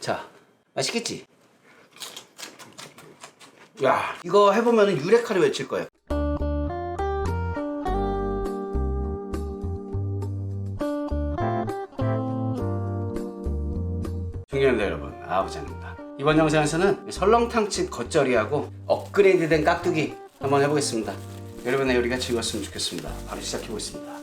자, 맛있겠지? 야, 이거 해보면 유레카를 외칠 거예요. 존경하는 여러분, 아부장입니다. 이번 영상에서는 설렁탕집 겉절이하고 업그레이드된 깍두기 한번 해보겠습니다. 여러분의 요리가 즐거웠으면 좋겠습니다. 바로 시작해보겠습니다.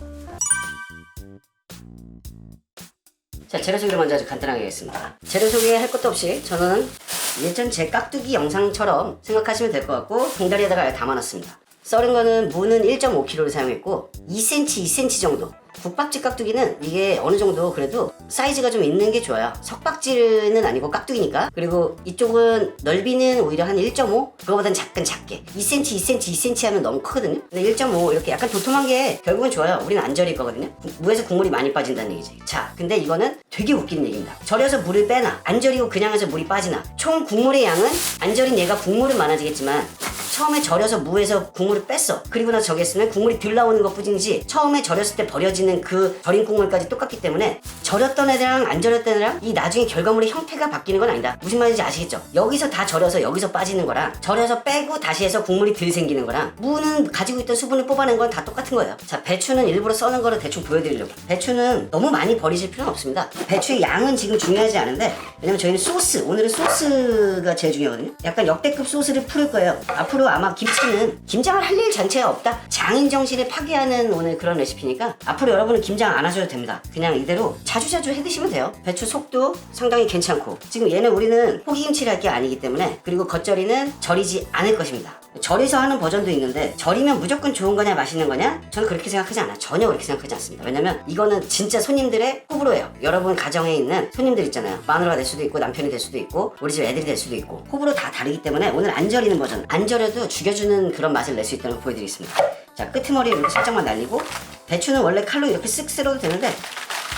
자, 재료 소개를 먼저 아주 간단하게 하겠습니다. 재료 소개할 것도 없이 저는 예전 제 깍두기 영상처럼 생각하시면 될 것 같고 봉다리에다가 담아놨습니다. 썰은 거는 무는 1.5kg를 사용했고 2cm, 2cm 정도. 국밥집 깍두기는 이게 어느 정도 그래도 사이즈가 좀 있는 게 좋아요. 석박지는 아니고 깍두기니까. 그리고 이쪽은 넓이는 오히려 한 1.5? 그거보단 작게 2cm, 2cm, 2cm 하면 너무 크거든요. 근데 1.5 이렇게 약간 도톰한 게 결국은 좋아요. 우리는 안 절일 거거든요. 무에서 국물이 많이 빠진다는 얘기지. 자, 근데 이거는 되게 웃긴 얘기입니다. 절여서 물을 빼나 안 절이고 그냥 해서 물이 빠지나 총 국물의 양은 안 절인 얘가 국물은 많아지겠지만 처음에 절여서 무에서 국물을 뺐어. 그리고 나서 저기 했으면 국물이 덜 나오는 것 뿐이지 처음에 절였을 때 버려지는 그 절인 국물까지 똑같기 때문에 절였던 애들이랑 안 절였던 애들이랑 이 나중에 결과물의 형태가 바뀌는 건 아니다. 무슨 말인지 아시겠죠? 여기서 다 절여서 여기서 빠지는 거랑 절여서 빼고 다시 해서 국물이 덜 생기는 거랑 무는 가지고 있던 수분을 뽑아낸 건 다 똑같은 거예요. 자, 배추는 일부러 써는 거를 대충 보여드리려고. 배추는 너무 많이 버리실 필요는 없습니다. 배추의 양은 지금 중요하지 않은데 왜냐면 저희는 소스, 오늘은 소스가 제일 중요하거든요. 약간 역대급 소스를 풀을 거예요. 앞으로 아마 김치는 김장을 할 일 자체가 없다. 장인 정신을 파괴하는 오늘 그런 레시피니까 앞으로 여러분은 김장 안 하셔도 됩니다. 그냥 이대로 자주자주 해 드시면 돼요. 배추 속도 상당히 괜찮고 지금 얘는 우리는 포기김치를 할 게 아니기 때문에 그리고 겉절이는 절이지 않을 것입니다. 절여서 하는 버전도 있는데 절이면 무조건 좋은 거냐 맛있는 거냐? 저는 그렇게 생각하지 않아요. 전혀 그렇게 생각하지 않습니다. 왜냐면 이거는 진짜 손님들의 호불호예요. 여러분 가정에 있는 손님들 있잖아요. 마누라가 될 수도 있고 남편이 될 수도 있고 우리 집 애들이 될 수도 있고 호불호 다 다르기 때문에 오늘 안 절이는 버전, 안 절여도 죽여주는 그런 맛을 낼 수 있다는 걸 보여드리겠습니다. 자, 끄트머리 이렇게 살짝만 날리고 배추는 원래 칼로 이렇게 쓱 썰어도 되는데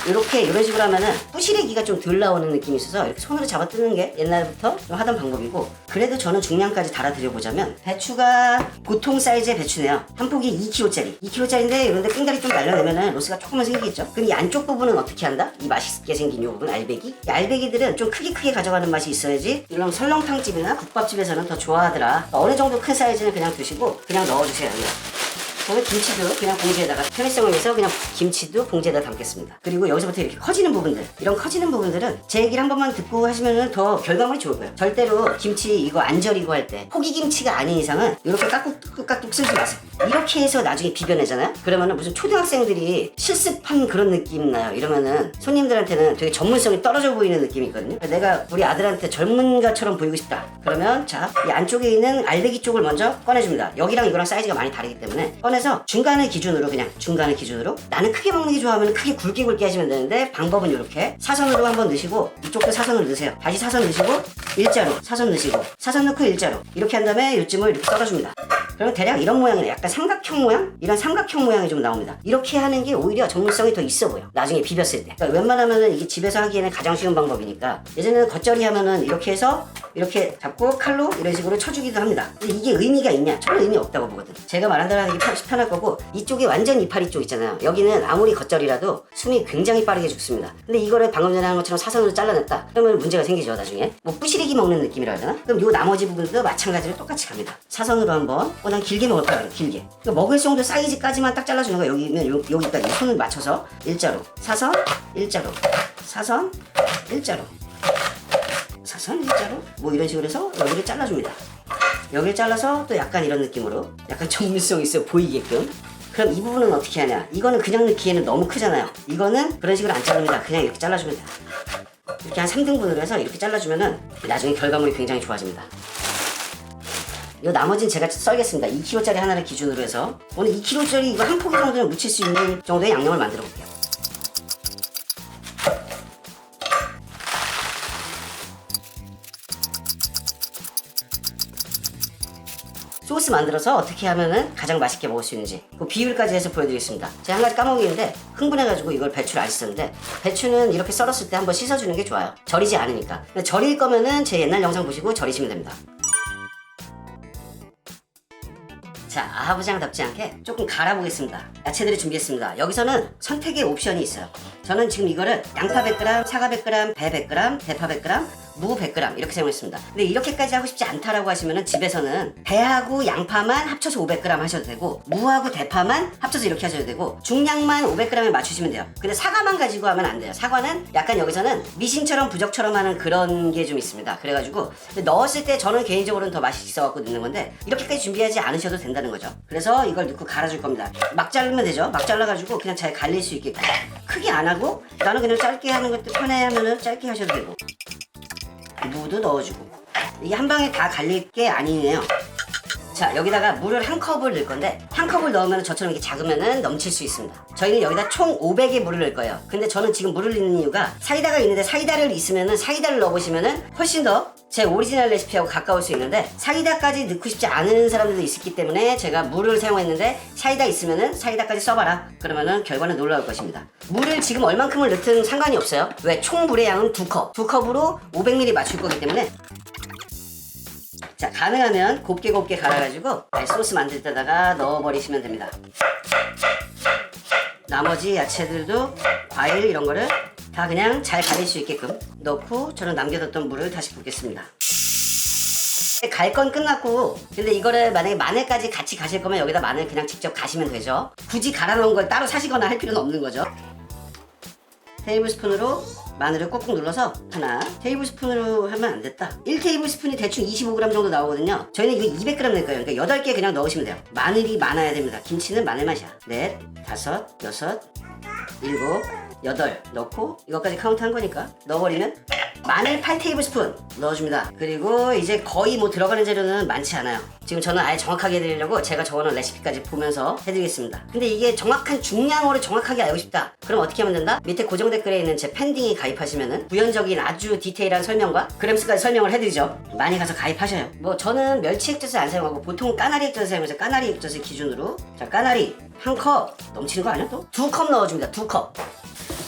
이렇게 이런 식으로 하면은 부시래기가 좀 덜 나오는 느낌이 있어서 이렇게 손으로 잡아 뜯는 게 옛날부터 좀 하던 방법이고 그래도 저는 중량까지 달아드려보자면 배추가 보통 사이즈의 배추네요. 한 폭이 2kg짜리 2kg짜리인데 이런데 꽁다리 좀 날려내면은 로스가 조금만 생기겠죠. 그럼 이 안쪽 부분은 어떻게 한다? 이 맛있게 생긴 이 부분 알배기 이 알배기들은 좀 크게 가져가는 맛이 있어야지 이런 설렁탕집이나 국밥집에서는 더 좋아하더라. 어느 정도 큰 사이즈는 그냥 두시고 그냥 넣어주세요. 저는 김치도 그냥 봉지에다가 편의성을 위해서 그냥 김치도 봉지에다 담겠습니다. 그리고 여기서부터 이렇게 커지는 부분들, 이런 커지는 부분들은 제 얘기를 한 번만 듣고 하시면은 더 결과물이 좋을 거예요. 절대로 김치 이거 안 절이고 할 때 포기김치가 아닌 이상은 이렇게 깍둑깍둑 쓸지 마세요. 이렇게 해서 나중에 비벼내잖아요. 그러면은 무슨 초등학생들이 실습한 그런 느낌 나요. 이러면은 손님들한테는 되게 전문성이 떨어져 보이는 느낌이 있거든요. 내가 우리 아들한테 전문가처럼 보이고 싶다. 그러면 자, 이 안쪽에 있는 알배기 쪽을 먼저 꺼내줍니다. 여기랑 이거랑 사이즈가 많이 다르기 때문에 꺼내서 중간을 기준으로 그냥 중간을 기준으로 나는 크게 먹는 게 좋아하면 크게 굵게 하시면 되는데 방법은 이렇게 사선으로 한번 넣으시고 이쪽도 사선을 넣으세요. 다시 사선 넣으시고 일자로 사선 넣으시고 사선 넣고 일자로 이렇게 한 다음에 요쯤을 이렇게 썰어줍니다. 그러면 대략 이런 모양이네. 약간 삼각형 모양? 이런 삼각형 모양이 좀 나옵니다. 이렇게 하는 게 오히려 전문성이 더 있어 보여. 나중에 비볐을 때. 그러니까 웬만하면은 이게 집에서 하기에는 가장 쉬운 방법이니까 예전에는 겉절이 하면은 이렇게 해서 이렇게 잡고 칼로 이런 식으로 쳐주기도 합니다. 근데 이게 의미가 있냐? 저는 의미 없다고 보거든. 제가 말한 대로 하는 게 편할 거고 이쪽이 완전 이파리 쪽 있잖아요. 여기는 아무리 겉절이라도 숨이 굉장히 빠르게 죽습니다. 근데 이거를 방금 전에 한 것처럼 사선으로 잘라냈다. 그러면 문제가 생기죠 나중에. 뭐 부시래기 먹는 느낌이라 해야 되나? 그럼 요 나머지 부분도 마찬가지로 똑같이 갑니다. 사선으로 한번 난 길게 먹을 거야. 길게. 그러니까 먹을 정도 사이즈까지만 딱 잘라주는 거야. 여기면 여기까지 손을 맞춰서 일자로 사선 일자로 사선 일자로 사선 일자로 뭐 이런 식으로 해서 여기를 잘라줍니다. 여기를 잘라서 또 약간 이런 느낌으로 약간 전문성 있어 보이게끔. 그럼 이 부분은 어떻게 하냐? 이거는 그냥 넣기에는 너무 크잖아요. 이거는 그런 식으로 안 자릅니다. 그냥 이렇게 잘라주면 돼요. 이렇게 한 3등분으로 해서 이렇게 잘라주면은 나중에 결과물이 굉장히 좋아집니다. 이 나머지는 제가 썰겠습니다. 2kg짜리 하나를 기준으로 해서 오늘 2kg짜리 이거 한 포기 정도는 묻힐 수 있는 정도의 양념을 만들어 볼게요. 소스 만들어서 어떻게 하면은 가장 맛있게 먹을 수 있는지 그 비율까지 해서 보여드리겠습니다. 제가 한 가지 까먹었는데 흥분해가지고 이걸 배추를 안 씻었는데 배추는 이렇게 썰었을 때 한번 씻어주는 게 좋아요. 절이지 않으니까. 근데 절일 거면은 제 옛날 영상 보시고 절이시면 됩니다. 자, 아부장답지 않게 조금 갈아보겠습니다. 야채들을 준비했습니다. 여기서는 선택의 옵션이 있어요. 저는 지금 이거를 양파 100g, 사과 100g, 배 100g, 대파 100g, 무 100g 이렇게 사용했습니다. 근데 이렇게까지 하고 싶지 않다라고 하시면은 집에서는 배하고 양파만 합쳐서 500g 하셔도 되고 무하고 대파만 합쳐서 이렇게 하셔도 되고 중량만 500g에 맞추시면 돼요. 근데 사과만 가지고 하면 안 돼요. 사과는 약간 여기서는 미신처럼 부적처럼 하는 그런 게 좀 있습니다. 그래가지고 넣었을 때 저는 개인적으로는 더 맛이 있어갖고 넣는 건데 이렇게까지 준비하지 않으셔도 된다는 거죠. 그래서 이걸 넣고 갈아줄 겁니다. 막 자르면 되죠. 막 잘라가지고 그냥 잘 갈릴 수 있게 크게 안 하고 나는 그냥 짧게 하는 것도 편해하면은 짧게 하셔도 되고 무도 넣어주고 이게 한 방에 다 갈릴 게 아니네요. 자, 여기다가 물을 한 컵을 넣을 건데 한 컵을 넣으면 저처럼 이렇게 작으면은 넘칠 수 있습니다. 저희는 여기다 총 500의 물을 넣을 거예요. 근데 저는 지금 물을 넣는 이유가 사이다가 있는데 사이다를 있으면은 사이다를 넣어보시면은 훨씬 더 제 오리지널 레시피하고 가까울 수 있는데 사이다까지 넣고 싶지 않은 사람들도 있었기 때문에 제가 물을 사용했는데 사이다 있으면은 사이다까지 써봐라. 그러면은 결과는 놀라울 것입니다. 물을 지금 얼만큼을 넣든 상관이 없어요. 왜? 총 물의 양은 2컵. 2컵으로 500ml 맞출 거기 때문에 자, 가능하면 곱게 갈아가지고 소스 만들 때다가 넣어버리시면 됩니다. 나머지 야채들도 과일 이런 거를 다 그냥 잘 가릴 수 있게끔 넣고 저는 남겨뒀던 물을 다시 붓겠습니다. 갈 건 끝났고 근데 이거를 만약에 마늘까지 같이 가실 거면 여기다 마늘 그냥 직접 가시면 되죠. 굳이 갈아 놓은 걸 따로 사시거나 할 필요는 없는 거죠. 테이블스푼으로 마늘을 꾹꾹 눌러서 하나, 테이블스푼으로 하면 안 됐다. 1테이블스푼이 대충 25g 정도 나오거든요. 저희는 이거 200g 낼 거예요. 그러니까 8개 그냥 넣으시면 돼요. 마늘이 많아야 됩니다. 김치는 마늘 맛이야. 넷, 다섯, 여섯, 일곱, 여덟 넣고 이것까지 카운트한 거니까 넣어버리면 마늘 8테이블스푼 넣어줍니다. 그리고 이제 거의 뭐 들어가는 재료는 많지 않아요. 지금 저는 아예 정확하게 해드리려고 제가 적어놓은 레시피까지 보면서 해드리겠습니다. 근데 이게 정확한 중량으로 정확하게 알고 싶다. 그럼 어떻게 하면 된다? 밑에 고정 댓글에 있는 제 팬딩이 가입하시면은 구현적인 아주 디테일한 설명과 그램수까지 설명을 해드리죠. 많이 가서 가입하셔요. 뭐 저는 멸치 액젓을 안 사용하고 보통 까나리 액젓을 사용해서 까나리 액젓을 기준으로 자 까나리 한 컵 넘치는 거 아니야 또? 2컵 넣어줍니다. 2컵.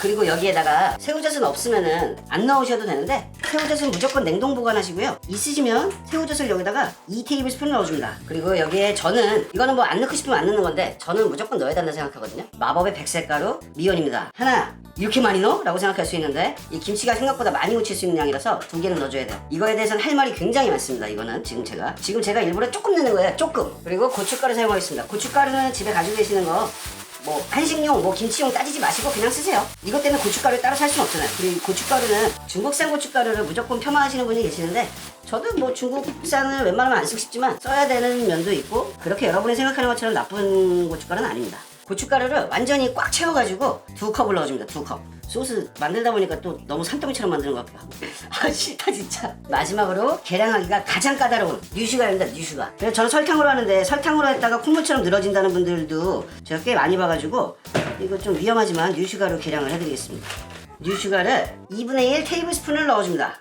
그리고 여기에다가 새우젓은 없으면은 안 넣으셔도 되는데 새우젓은 무조건 냉동 보관하시고요. 있으시면 새우젓을 여기다가 2테이블스푼 넣어줍니다. 그리고 여기에 저는 이거는 뭐 안 넣고 싶으면 안 넣는 건데 저는 무조건 넣어야 된다 생각하거든요. 마법의 백색가루 미온입니다. 하나 이렇게 많이 넣어? 라고 생각할 수 있는데 이 김치가 생각보다 많이 묻힐 수 있는 양이라서 2개는 넣어줘야 돼요. 이거에 대해서는 할 말이 굉장히 많습니다. 이거는 지금 제가 일부러 조금 넣는 거예요. 조금. 그리고 고춧가루 사용하겠습니다. 고춧가루는 집에 가지고 계시는 거 뭐 한식용 뭐 김치용 따지지 마시고 그냥 쓰세요. 이것 때문에 고춧가루 따로 살 수는 없잖아요. 그리고 고춧가루는 중국산 고춧가루를 무조건 폄하하시는 분이 계시는데 저도 뭐 중국산을 웬만하면 안 쓰고 싶지만 써야 되는 면도 있고 그렇게 여러분이 생각하는 것처럼 나쁜 고춧가루는 아닙니다. 고춧가루를 완전히 꽉 채워가지고 2컵을 넣어줍니다. 2컵. 소스 만들다 보니까 또 너무 산더미처럼 만드는 것 같기도 하고 아 싫다 진짜. 마지막으로 계량하기가 가장 까다로운 뉴슈가입니다. 뉴슈가. 그래서 저는 설탕으로 하는데 설탕으로 했다가 콩물처럼 늘어진다는 분들도 제가 꽤 많이 봐가지고 이거 좀 위험하지만 뉴슈가로 계량을 해드리겠습니다. 뉴슈가를 2분의 1 테이블스푼을 넣어줍니다.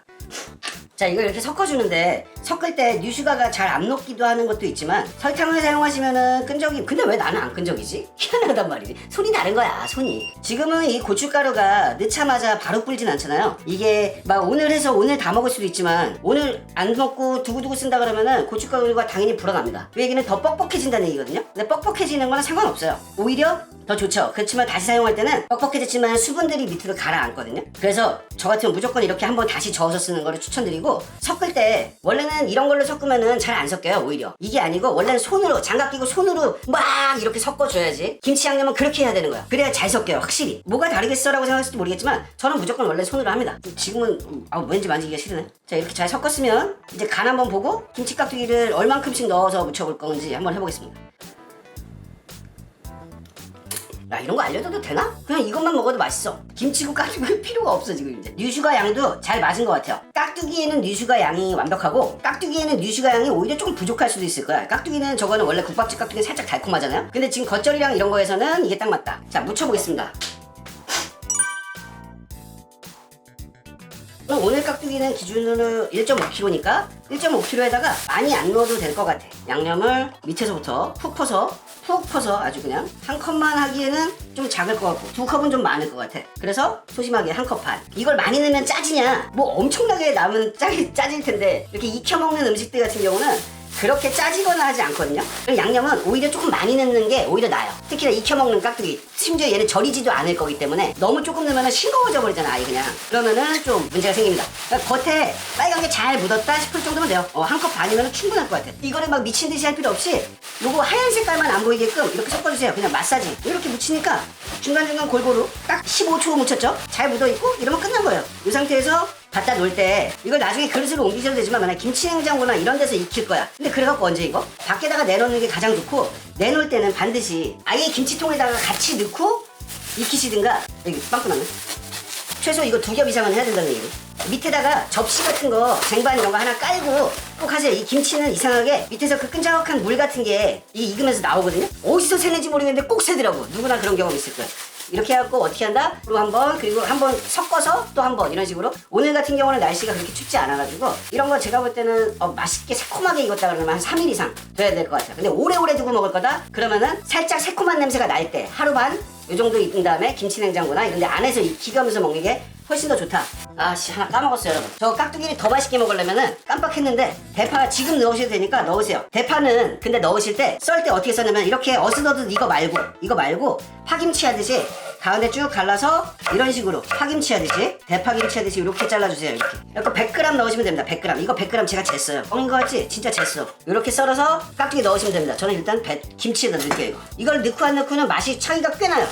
자 이걸 이렇게 섞어주는데 섞을 때 뉴슈가가 잘 안 녹기도 하는 것도 있지만 설탕을 사용하시면은 끈적이 근데 왜 나는 안 끈적이지? 희한하단 말이지. 손이 다른 거야 손이. 지금은 이 고춧가루가 넣자마자 바로 불진 않잖아요. 이게 막 오늘 해서 오늘 다 먹을 수도 있지만 오늘 안 먹고 두고두고 쓴다 그러면은 고춧가루가 당연히 불어납니다. 그 얘기는 더 뻑뻑해진다는 얘기거든요. 근데 뻑뻑해지는 거는 상관없어요. 오히려 더 좋죠. 그렇지만 다시 사용할 때는 뻑뻑해졌지만 수분들이 밑으로 가라앉거든요. 그래서 저 같으면 무조건 이렇게 한번 다시 저어서 쓰는 거를 추천드리고 섞을 때 원래는 이런 걸로 섞으면은 잘 안 섞여요. 오히려 이게 아니고 원래는 손으로 장갑 끼고 손으로 막 이렇게 섞어줘야지. 김치 양념은 그렇게 해야 되는 거야. 그래야 잘 섞여요. 확실히 뭐가 다르겠어 라고 생각할지도 모르겠지만 저는 무조건 원래 손으로 합니다. 지금은 왠지 만지기가 싫으네. 자 이렇게 잘 섞었으면 이제 간 한번 보고 김치 깍두기를 얼만큼씩 넣어서 무쳐볼 건지 한번 해보겠습니다. 야 이런 거 알려줘도 되나? 그냥 이것만 먹어도 맛있어. 김치국 깍두기 필요가 없어 지금 이제. 뉴슈가 양도 잘 맞은 것 같아요. 깍두기에는 뉴슈가 양이 완벽하고 깍두기에는 뉴슈가 양이 오히려 조금 부족할 수도 있을 거야. 깍두기는 저거는 원래 국밥집 깍두기는 살짝 달콤하잖아요. 근데 지금 겉절이랑 이런 거에서는 이게 딱 맞다. 자 묻혀보겠습니다. 오늘 깍두기는 기준으로 1.5kg니까 1.5kg에다가 많이 안 넣어도 될 것 같아. 양념을 밑에서부터 푹 퍼서 아주 그냥 한 컵만 하기에는 좀 작을 것 같고 2컵은 좀 많을 것 같아. 그래서 소심하게 1컵 반. 이걸 많이 넣으면 짜지냐? 뭐 엄청나게 남은 짜질 텐데 이렇게 익혀 먹는 음식들 같은 경우는 그렇게 짜지거나 하지 않거든요. 그럼 양념은 오히려 조금 많이 넣는 게 오히려 나아요. 특히나 익혀먹는 깍두기, 심지어 얘는 절이지도 않을 거기 때문에 너무 조금 넣으면 싱거워져 버리잖아, 아예 그냥. 그러면은 좀 문제가 생깁니다. 그러니까 겉에 빨간 게 잘 묻었다 싶을 정도면 돼요. 한 컵 반이면 충분할 것 같아. 이거를 막 미친 듯이 할 필요 없이 요거 하얀 색깔만 안 보이게끔 이렇게 섞어주세요. 그냥 마사지. 이렇게 묻히니까 중간중간 골고루 딱 15초 묻혔죠? 잘 묻어있고 이러면 끝난 거예요. 이 상태에서 갖다 놓을 때 이걸 나중에 그릇으로 옮기셔도 되지만 만약 김치냉장고나 이런 데서 익힐 거야. 근데 그래갖고 언제 이거? 밖에다가 내놓는 게 가장 좋고, 내놓을 때는 반드시 아예 김치통에다가 같이 넣고 익히시든가. 여기 빵꾸 났네. 최소 이거 2겹 이상은 해야 된다는 얘기. 밑에다가 접시 같은 거, 쟁반 이런 거 하나 깔고 꼭 하세요. 이 김치는 이상하게 밑에서 그 끈적한 물 같은 게 익으면서 나오거든요. 어디서 새는지 모르겠는데 꼭 새더라고. 누구나 그런 경험 있을 거야. 이렇게 해갖고 어떻게 한다? 그리고 한 번 섞어서 또 한 번 이런 식으로. 오늘 같은 경우는 날씨가 그렇게 춥지 않아가지고 이런 거 제가 볼 때는 맛있게 새콤하게 익었다 그러면 한 3일 이상 돼야 될 것 같아요. 근데 오래오래 두고 먹을 거다? 그러면은 살짝 새콤한 냄새가 날 때 하루 반 요 정도 익은 다음에 김치냉장고나 이런 데 안에서 익히면서 먹는 게 훨씬 더 좋다. 아씨, 하나 까먹었어요, 여러분. 저 깍두기를 더 맛있게 먹으려면은 깜빡했는데 대파 지금 넣으셔도 되니까 넣으세요. 대파는 근데 넣으실 때 썰 때 어떻게 써냐면 이렇게 어슷어슷 이거 말고 파김치 하듯이 가운데 쭉 갈라서 이런 식으로 파김치 하듯이, 대파김치 하듯이 이렇게 잘라주세요. 이렇게 100g 넣으시면 됩니다. 100g. 이거 100g 제가 쟀어요. 뻥인 거 같지? 진짜 쟀어. 이렇게 썰어서 깍두기 넣으시면 됩니다. 저는 일단 김치에다 넣을게요. 이걸 넣고 안 넣고는 맛이 차이가 꽤 나요.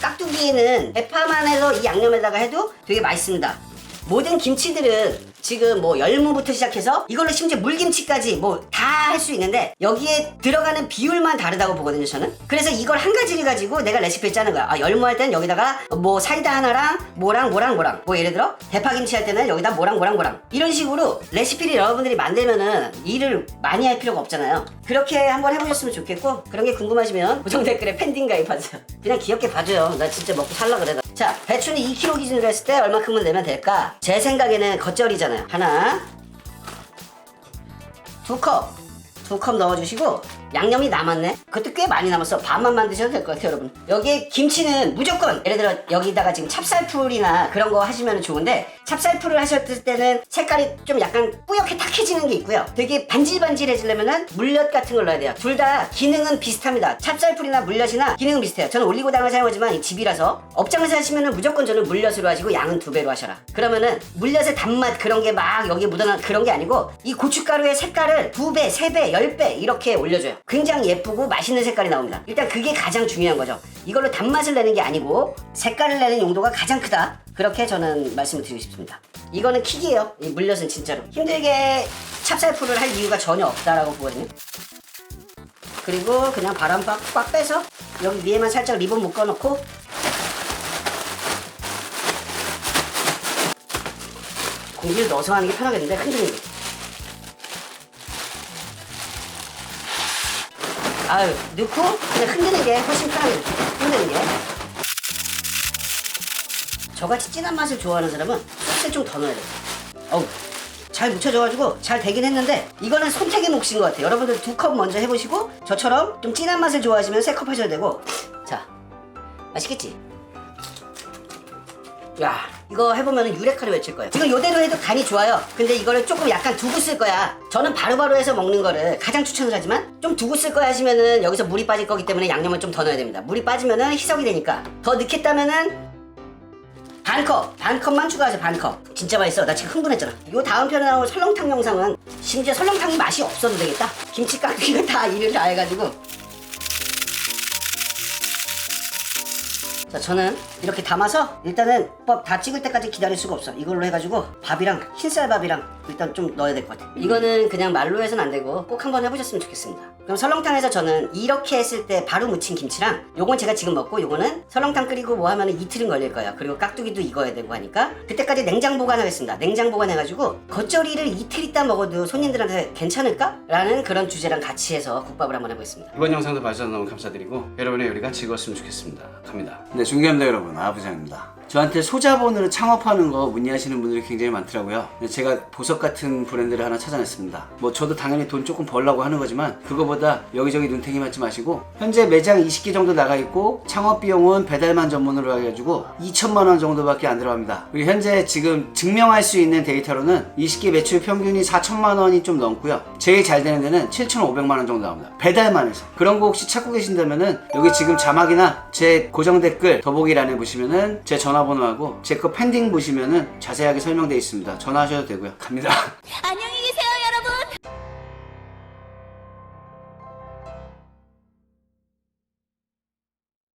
깍두기에는 대파만 해서 이 양념에다가 해도 되게 맛있습니다. 모든 김치들은 지금 뭐 열무부터 시작해서 이걸로 심지어 물김치까지 뭐 다 할 수 있는데 여기에 들어가는 비율만 다르다고 보거든요, 저는. 그래서 이걸 한 가지를 가지고 내가 레시피를 짜는 거야. 열무 할 때는 여기다가 뭐 사이다 하나랑 뭐랑 뭐 예를 들어 대파김치 할 때는 여기다 뭐랑 이런 식으로 레시피를 여러분들이 만들면은 일을 많이 할 필요가 없잖아요. 그렇게 한번 해보셨으면 좋겠고, 그런 게 궁금하시면 고정 댓글에 팬딩 가입하세요. 그냥 귀엽게 봐줘요. 나 진짜 먹고 살라 그래. 자, 배추는 2kg 기준으로 했을 때 얼마큼을 내면 될까? 제 생각에는 겉절이잖아요. 하나, 2컵 넣어주시고, 양념이 남았네? 그것도 꽤 많이 남았어. 반만 만드셔도 될 것 같아요, 여러분. 여기에 김치는 무조건, 예를 들어 여기다가 지금 찹쌀풀이나 그런 거 하시면 좋은데, 찹쌀풀을 하셨을 때는 색깔이 좀 약간 뿌옇게 탁해지는 게 있고요. 되게 반질반질해지려면은 물엿 같은 걸 넣어야 돼요. 둘 다 기능은 비슷합니다. 찹쌀풀이나 물엿이나 기능은 비슷해요. 저는 올리고당을 사용하지만 이 집이라서, 업장에서 하시면은 무조건 저는 물엿으로 하시고 양은 2배로 하셔라. 그러면은 물엿의 단맛 그런 게 막 여기에 묻어난 그런 게 아니고, 이 고춧가루의 색깔을 2배, 3배, 10배 이렇게 올려줘요. 굉장히 예쁘고 맛있는 색깔이 나옵니다. 일단 그게 가장 중요한 거죠. 이걸로 단맛을 내는 게 아니고 색깔을 내는 용도가 가장 크다. 그렇게 저는 말씀을 드리고 싶습니다. 이거는 킥이에요. 이 물엿은 진짜로 힘들게 찹쌀풀을 할 이유가 전혀 없다라고 보거든요. 그리고 그냥 바람 꽉 빼서 여기 위에만 살짝 리본 묶어놓고, 공기를 넣어서 하는 게 편하겠는데 흔들리는 게. 넣고 그냥 흔드는 게 훨씬 편하게 흔드는 게. 저같이 진한 맛을 좋아하는 사람은 소스를 좀 더 넣어야 돼요. 잘 묻혀져가지고 잘 되긴 했는데 이거는 선택의 몫인 것 같아요. 여러분들 2컵 먼저 해보시고 저처럼 좀 진한 맛을 좋아하시면 3컵 하셔야 되고. 자, 맛있겠지? 야, 이거 해보면 유레카를 외칠 거예요. 지금 요대로 해도 간이 좋아요. 근데 이거를 조금 약간 두고 쓸 거야. 저는 바로바로 해서 먹는 거를 가장 추천을 하지만, 좀 두고 쓸 거야 하시면은 여기서 물이 빠질 거기 때문에 양념을 좀 더 넣어야 됩니다. 물이 빠지면은 희석이 되니까. 더 넣겠다면은 반컵만 추가하세요. 반컵. 진짜 맛있어. 나 지금 흥분했잖아. 요 다음 편에 나올 설렁탕 영상은 심지어 설렁탕이 맛이 없어도 되겠다. 김치 깍두기가 다 일을 다 해가지고. 자, 저는 이렇게 담아서 일단은 다 찍을 때까지 기다릴 수가 없어. 이걸로 해가지고 밥이랑 흰쌀밥이랑 일단 좀 넣어야 될 것 같아. 이거는 그냥 말로 해서는 안 되고 꼭 한번 해보셨으면 좋겠습니다. 그럼 설렁탕에서 저는 이렇게 했을 때 바로 무친 김치랑, 요건 제가 지금 먹고 요거는 설렁탕 끓이고 뭐 하면은 이틀은 걸릴 거예요. 그리고 깍두기도 익어야 되고 하니까 그때까지 냉장 보관하겠습니다. 냉장 보관해가지고 겉절이를 이틀 있다 먹어도 손님들한테 괜찮을까? 라는 그런 주제랑 같이 해서 국밥을 한번 해보겠습니다. 이번 영상도 봐주셔서 너무 감사드리고 여러분의 요리가 즐거웠으면 좋겠습니다. 갑니다. 네, 중개합니다 여러분. 아부장입니다. 저한테 소자본으로 창업하는 거 문의하시는 분들이 굉장히 많더라고요. 제가 보석 같은 브랜드를 하나 찾아냈습니다. 뭐 저도 당연히 돈 조금 벌려고 하는 거지만 그거보다 여기저기 눈탱이 맞지 마시고 현재 매장 20개 정도 나가 있고 창업 비용은 배달만 전문으로 해가지고 2천만 원 정도밖에 안 들어갑니다. 그리고 현재 지금 증명할 수 있는 데이터로는 20개 매출 평균이 4천만 원이 좀 넘고요. 제일 잘 되는 데는 7,500만 원 정도 나옵니다. 배달만 해서. 그런 거 혹시 찾고 계신다면은 여기 지금 자막이나 제 고정 댓글 더보기란에 보시면은 제 전화번호하고 제 거 pending 보시면은 자세하게 설명되어 있습니다. 전화하셔도 되고요. 갑니다. 안녕히